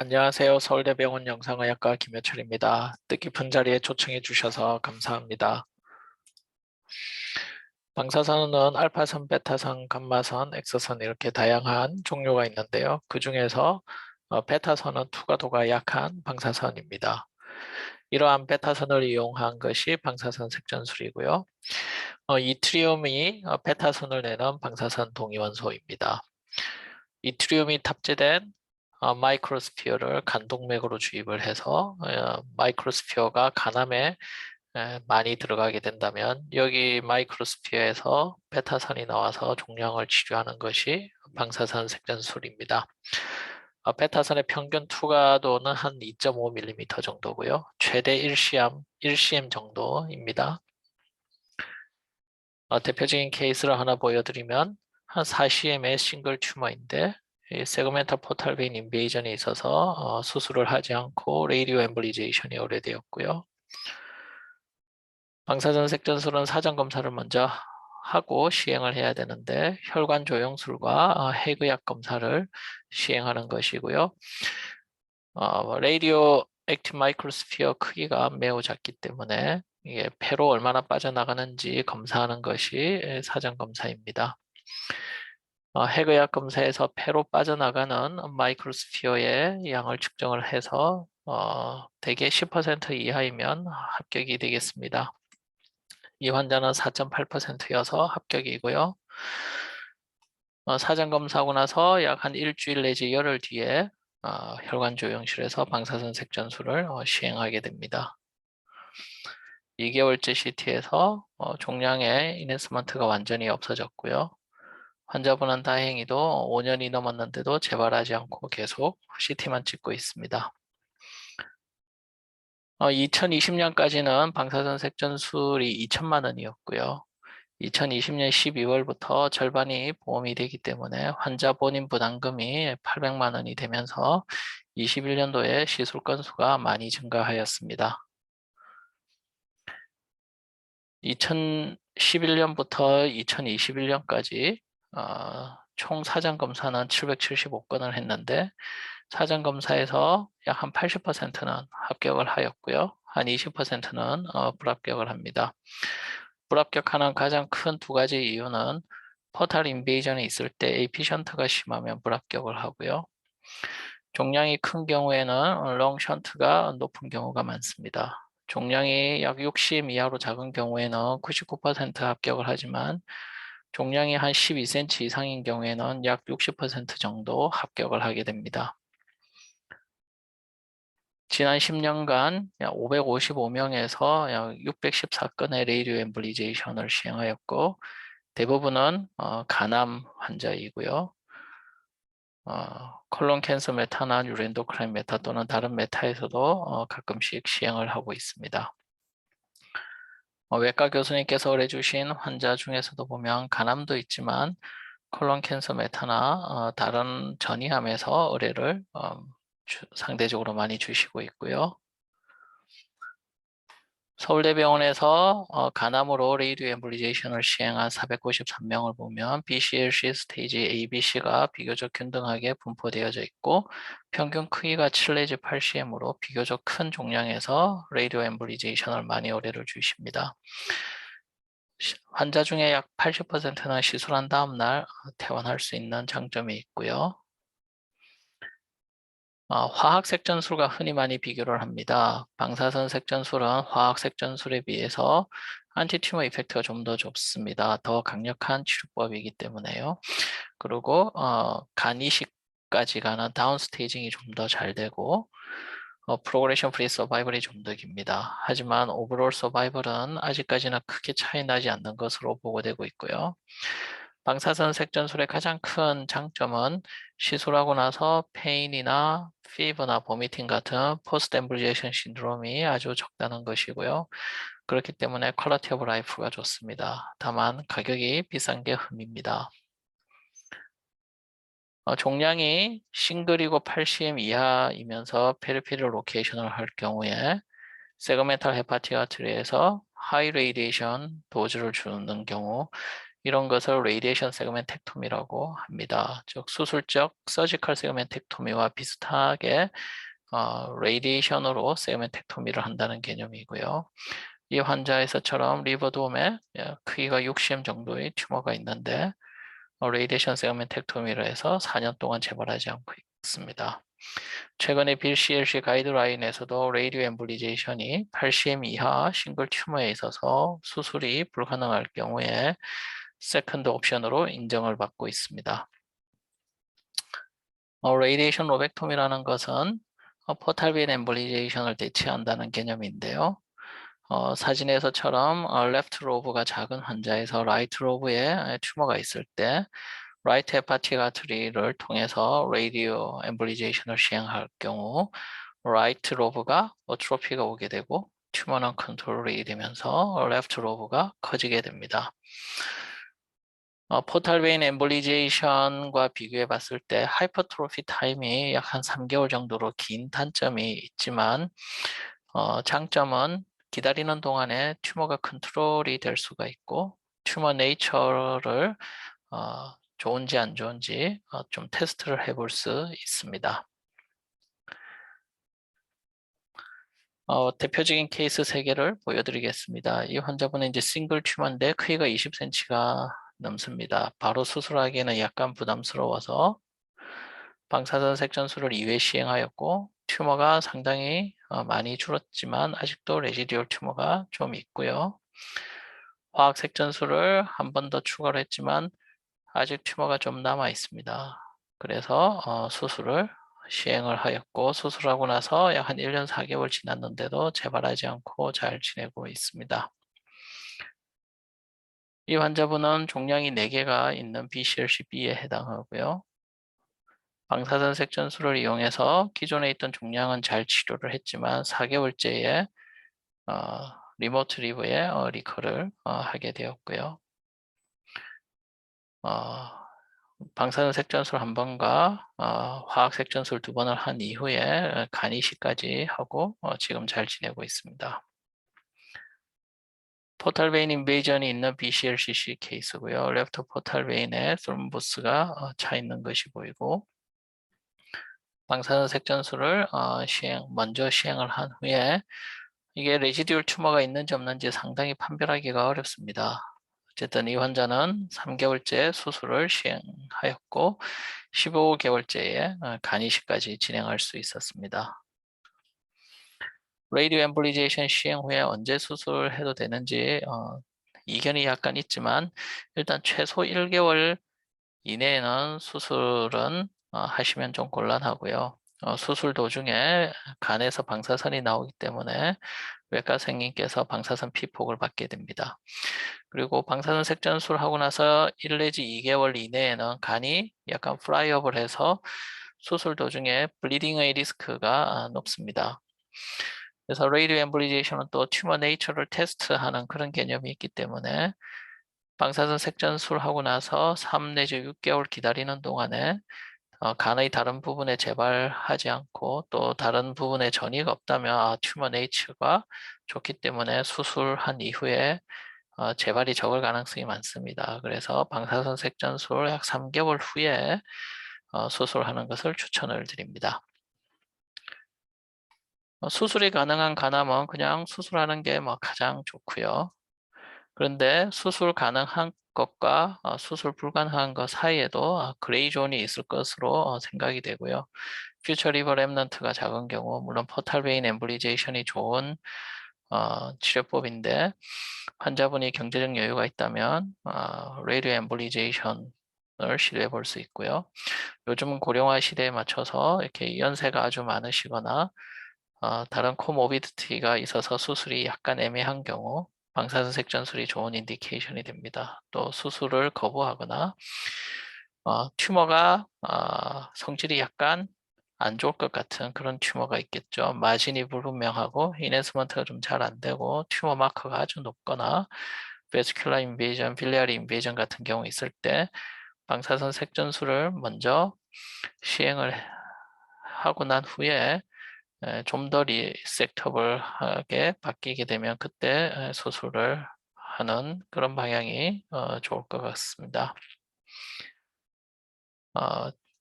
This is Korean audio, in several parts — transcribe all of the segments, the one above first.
안녕하세요. 서울대병원 영상의학과 김효철입니다. 뜻깊은 자리에 초청해 주셔서 감사합니다. 방사선은 알파선, 베타선, 감마선, 엑스선 이렇게 다양한 종류가 있는데요. 그 중에서 베타선은 투과도가 약한 방사선입니다. 이러한 베타선을 이용한 것이 방사선 색전술이고요. 이트리움이 베타선을 내는 방사선 동위원소입니다. 이트리움이 탑재된 마이크로스피어를 간동맥으로 주입을 해서 마이크로스피어가 간암에 많이 들어가게 된다면 여기 마이크로스피어에서 베타선이 나와서 종양을 치료하는 것이 방사선 색전술입니다. 베타선의 평균 투과도는 한 2.5mm 정도고요. 최대 1cm 정도입니다. 대표적인 케이스를 하나 보여드리면 한 4cm의 싱글 튜머인데 세그멘탈 포탈 베인 인베이전이 있어서 수술을 하지 않고 레이디오 엠볼리제이션이 오래되었고요. 방사선 색전술은 사전 검사를 먼저 하고 시행을 해야 되는데 혈관 조영술과 핵의학 검사를 시행하는 것이고요. 레이디오 액티브 마이크로스피어 크기가 매우 작기 때문에 이게 폐로 얼마나 빠져나가는지 검사하는 것이 사전 검사입니다. 핵의학 검사에서 폐로 빠져나가는 마이크로스피어의 양을 측정을 해서 대개 10% 이하이면 합격이 되겠습니다. 이 환자는 4.8%여서 합격이고요. 사전 검사하고 나서 약 한 일주일 내지 열흘 뒤에 혈관 조영실에서 방사선 색전술을 시행하게 됩니다. 2개월째 CT에서 종양의 이네스먼트가 완전히 없어졌고요. 환자분은 다행히도 5년이 넘었는데도 재발하지 않고 계속 CT만 찍고 있습니다. 2020년까지는 방사선 색전술이 2천만 원이었고요. 2020년 12월부터 절반이 보험이 되기 때문에 환자 본인 부담금이 800만 원이 되면서 21년도에 시술 건수가 많이 증가하였습니다. 2011년부터 2021년까지 총 사전검사는 775건을 했는데 사전검사에서 약 한 80%는 합격을 하였고요. 한 20%는 불합격을 합니다. 불합격하는 가장 큰 두 가지 이유는 포탈 인베이전이 있을 때 에이피션트가 심하면 불합격을 하고요. 종양이 큰 경우에는 롱 션트가 높은 경우가 많습니다. 종양이 약 60 이하로 작은 경우에는 99% 합격을 하지만 종양이 한 12cm 이상인 경우에는 약 60% 정도 합격을 하게 됩니다. 지난 10년간 약 555명에서 약 614건의 레이디오 엠볼리제이션을 시행하였고 대부분은 간암 환자이고요. 콜론 캔서 메타나 뉴로엔도크라인 메타 또는 다른 메타에서도 가끔씩 시행을 하고 있습니다. 외과 교수님께서 의뢰주신 환자 중에서도 보면 간암도 있지만 콜론 캔서 메타나 다른 전이암에서 의뢰를 상대적으로 많이 주시고 있고요. 서울대병원에서 간암으로 레이디오 엠볼리제이션을 시행한 493명을 보면 BCLC 스테이지 A, B, C가 비교적 균등하게 분포되어져 있고 평균 크기가 7 내지 8cm으로 비교적 큰 종양에서 레이디오 엠볼리제이션을 많이 의뢰를 주십니다. 환자 중에 약 80%는 시술한 다음 날 퇴원할 수 있는 장점이 있고요. 화학 색전술과 흔히 많이 비교를 합니다. 방사선 색전술은 화학 색전술에 비해서 안티튜머 이펙트가 좀 더 좋습니다. 더 강력한 치료법이기 때문에요. 그리고 간 이식까지 가는 다운 스테이징이 좀 더 잘 되고 프로그레션 프리 서바이벌이 좀 더 깁니다. 하지만 오버롤 서바이벌은 아직까지는 크게 차이 나지 않는 것으로 보고되고 있고요. 방사선 색전술의 가장 큰 장점은 시술하고 나서 페인이나 피버나 보미팅 같은 포스트 엠블리제이션 신드롬이 아주 적다는 것이고요. 그렇기 때문에 퀄리티 오브 라이프가 좋습니다. 다만 가격이 비싼 게 흠입니다. 종량이 싱글이고 8cm 이하이면서 페리페럴 로케이션을 할 경우에 세그멘탈 헤파틱 아트리에서 하이 레이디에이션 도즈를 주는 경우 이런 것을 레이디에이션 세그멘텍토미라고 합니다. 즉 수술적 서지컬 세그멘텍토미와 비슷하게 레이디에이션으로 세그멘텍토미를 한다는 개념이고요. 이 환자에서처럼 리버돔에 크기가 6cm 정도의 튜머가 있는데 레이디에이션 세그멘텍토미를 해서 4년 동안 재발하지 않고 있습니다. 최근에 빌 CLC 가이드라인에서도 레이디오 엠볼리제이션이 8cm 이하 싱글 튜머에 있어서 수술이 불가능할 경우에 세컨드 옵션으로 인정을 받고 있습니다. 레이디에이션 로벡톰이라는 것은 포탈빈 엠볼리제이션을 대체한다는 개념인데요. 사진에서처럼 레프트 로브가 작은 환자에서 라이트 로브에 튜머가 있을 때 라이트 헤파틱 아트리를 통해서 레이디오 엠볼리제이션을 시행할 경우 라이트 로브가 어트로피가 오게 되고 튜머는 컨트롤이 되면서 레프트 로브가 커지게 됩니다. 포탈베인 엠볼리제이션과 비교해 봤을 때 하이퍼트로피 타임이 약 한 3개월 정도로 긴 단점이 있지만 장점은 기다리는 동안에 튜머가 컨트롤이 될 수가 있고 튜머 네이처를 좋은지 안 좋은지 좀 테스트를 해볼 수 있습니다. 대표적인 케이스 3개를 보여드리겠습니다. 이 환자분은 이제 싱글 튜머인데 크기가 20cm가 넘습니다. 바로 수술하기에는 약간 부담스러워서 방사선 색전술을 2회 시행하였고 튜머가 상당히 많이 줄었지만 아직도 레지듀얼 튜머가 좀 있고요. 화학 색전술을 한 번 더 추가를 했지만 아직 튜머가 좀 남아 있습니다. 그래서 수술을 시행을 하였고 수술하고 나서 약 한 1년 4개월 지났는데도 재발하지 않고 잘 지내고 있습니다. 이 환자분은 종양이 4개가 있는 BCLC-B에 해당하고요. 방사선 색전술을 이용해서 기존에 있던 종양은 잘 치료를 했지만 4개월째에 리모트 리브에 리커를 하게 되었고요. 방사선 색전술 1번과 화학 색전술 2번을 한 이후에 간 이식까지 하고 지금 잘 지내고 있습니다. 포탈 베인 인베이전이 있는 BCLCC 케이스고요. 레프트 포탈 베인에 θρω럼보스가 차 있는 것이 보이고 방사선 색전술을 먼저 시행을 한 후에 이게 레지듀얼 튜머가 있는지 없는지 상당히 판별하기가 어렵습니다. 어쨌든 이 환자는 3개월째 수술을 시행하였고 15개월째에 간 이식까지 진행할 수 있었습니다. 레이디오 엠볼리제이션 시행 후에 언제 수술해도 되는지 이견이 약간 있지만 일단 최소 1개월 이내에는 수술은 하시면 좀 곤란하고요. 수술 도중에 간에서 방사선이 나오기 때문에 외과생님께서 방사선 피폭을 받게 됩니다. 그리고 방사선 색전술 하고 나서 1 내지 2개월 이내에는 간이 약간 프라이업을 해서 수술 도중에 블리딩의 리스크가 높습니다. 그래서 레이디오 엠볼리제이션은 또 튜머 네이처를 테스트하는 그런 개념이 있기 때문에 방사선 색전술 하고 나서 3 내지 6개월 기다리는 동안에 간의 다른 부분에 재발하지 않고 또 다른 부분에 전이가 없다면 튜머 네이처가 좋기 때문에 수술한 이후에 재발이 적을 가능성이 많습니다. 그래서 방사선 색전술 약 3개월 후에 수술하는 것을 추천을 드립니다. 수술이 가능한 간암은 그냥 수술하는 게 가장 좋고요. 그런데 수술 가능한 것과 수술 불가능한 것 사이에도 그레이 존이 있을 것으로 생각이 되고요. 퓨처 리버 렘넌트가 작은 경우 물론 포탈 베인 엠볼리제이션이 좋은 치료법인데 환자분이 경제적 여유가 있다면 레이디오 엠볼리제이션을 시도해 볼 수 있고요. 요즘은 고령화 시대에 맞춰서 이렇게 연세가 아주 많으시거나 다른 코모비디티가 있어서 수술이 약간 애매한 경우 방사선 색전술이 좋은 인디케이션이 됩니다. 또 수술을 거부하거나 튜머가 성질이 약간 안 좋을 것 같은 그런 튜머가 있겠죠. 마진이 불분명하고 이네스먼트가 좀 잘 안 되고 튜머 마커가 아주 높거나 베스큘라 인베이전, 빌리아리 인베이전 같은 경우 있을 때 방사선 색전술을 먼저 시행을 하고 난 후에 좀 더 리섹터블하게 바뀌게 되면 그때 수술을 하는 그런 방향이 좋을 것 같습니다.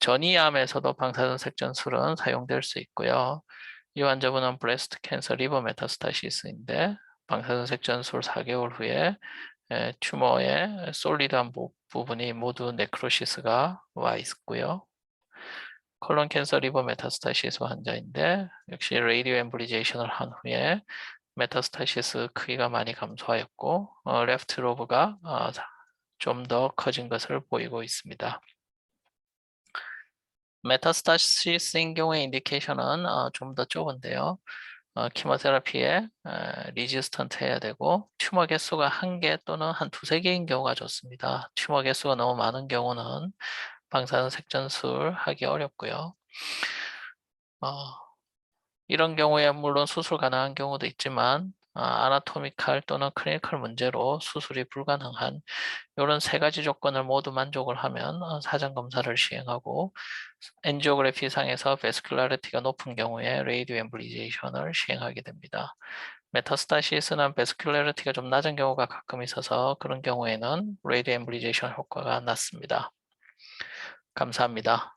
전이암에서도 방사선 색전술은 사용될 수 있고요. 이 환자분은 브레스트 캔서 리버 메타스타시스인데 방사선 색전술 4개월 후에 튜머의 솔리드한 부분이 모두 네크로시스가 와 있고요. 콜론 캔서 리버 메타스타시스 환자인데 역시 레이디오 엠블리제이션을 한 후에 메타스타시스 크기가 많이 감소하였고 레프트 로브가 좀 더 커진 것을 보이고 있습니다. 메타스타시스인 경우의 인디케이션은 좀 더 좁은데요. 키모테라피에 리지스턴트 해야 되고 튜머 개수가 1개 또는 한 2~3개인 경우가 좋습니다. 튜머 개수가 너무 많은 경우는 방사선 색전술 하기 어렵고요. 이런 경우에 물론 수술 가능한 경우도 있지만 아나토미칼 또는 클리니컬 문제로 수술이 불가능한 이런 3가지 조건을 모두 만족을 하면 사전 검사를 시행하고 엔지오그래피 상에서 베스큘라리티가 높은 경우에 레이디오 엠블리제이션을 시행하게 됩니다. 메타스타시스는 베스큘라리티가 좀 낮은 경우가 가끔 있어서 그런 경우에는 레이디오 엠블리제이션 효과가 낮습니다. 감사합니다.